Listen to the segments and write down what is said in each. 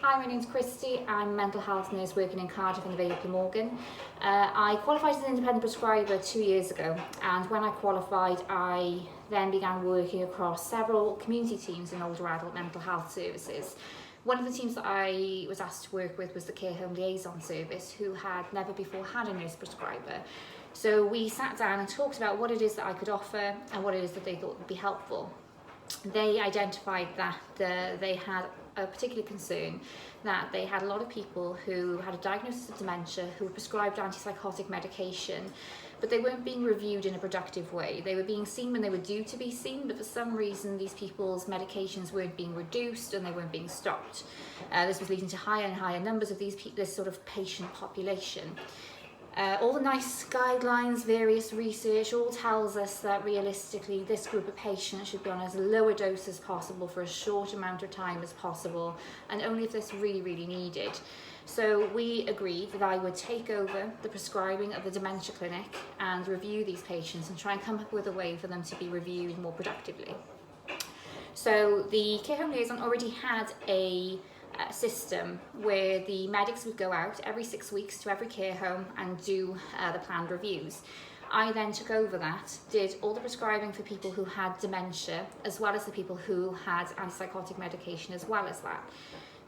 Hi, my name's Christy. I'm a mental health nurse working in Cardiff and the Vale of Glamorgan. I qualified as an independent prescriber 2 years ago, and when I qualified I then began working across several community teams in older adult mental health services. One of the teams that I was asked to work with was the Care Home Liaison Service, who had never before had a nurse prescriber. So we sat down and talked about what it is that I could offer and what it is that they thought would be helpful. They identified that they had a particular concern that they had a lot of people who had a diagnosis of dementia who were prescribed antipsychotic medication, but they weren't being reviewed in a productive way. They were being seen when they were due to be seen, but for some reason these people's medications weren't being reduced and they weren't being stopped. This was leading to higher and higher numbers of this sort of patient population. All the nice guidelines, various research, all tells us that realistically this group of patients should be on as low a dose as possible for as short amount of time as possible, and only if this really needed. So we agreed that I would take over the prescribing of the dementia clinic and review these patients and try and come up with a way for them to be reviewed more productively. So the Care Home Liaison already had a system where the medics would go out every 6 weeks to every care home and do the planned reviews. I then took over that, did all the prescribing for people who had dementia, as well as the people who had antipsychotic medication as well as that.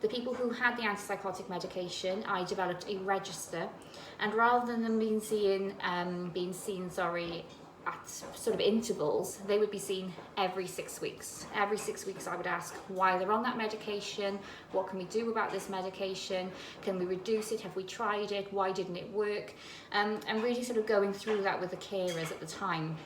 The people who had the antipsychotic medication, I developed a register, and rather than them being seen at sort of intervals, they would be seen every 6 weeks. Every 6 weeks I would ask why they're on that medication, what can we do about this medication, can we reduce it, have we tried it, why didn't it work, and really sort of going through that with the carers at the time.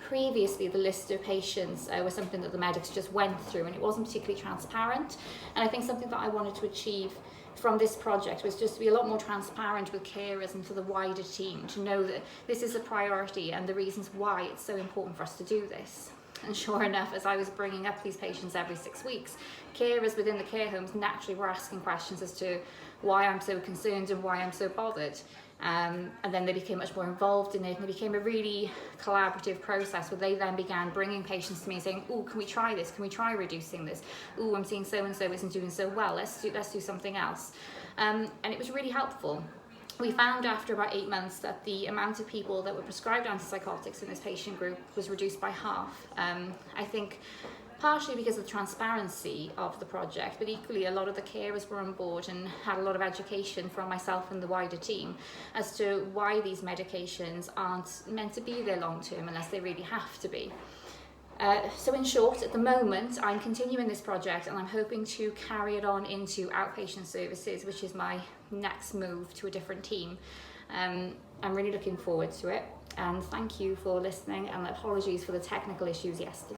Previously, the list of patients was something that the medics just went through, and it wasn't particularly transparent, and I think something that I wanted to achieve from this project was just to be a lot more transparent with carers and for the wider team to know that this is a priority and the reasons why it's so important for us to do this. And sure enough, as I was bringing up these patients every 6 weeks, carers within the care homes naturally were asking questions as to why I'm so concerned and why I'm so bothered. And then they became much more involved in it, and it became a really collaborative process where they then began bringing patients to me saying, oh, can we try this? Can we try reducing this? Oh, I'm seeing so-and-so isn't doing so well. Let's do something else. And it was really helpful. We found after about 8 months that the amount of people that were prescribed antipsychotics in this patient group was reduced by half. I think partially because of the transparency of the project, but equally a lot of the carers were on board and had a lot of education from myself and the wider team as to why these medications aren't meant to be there long term unless they really have to be. So in short, at the moment, I'm continuing this project and I'm hoping to carry it on into outpatient services, which is my next move to a different team. I'm really looking forward to it, and thank you for listening, and apologies for the technical issues yesterday.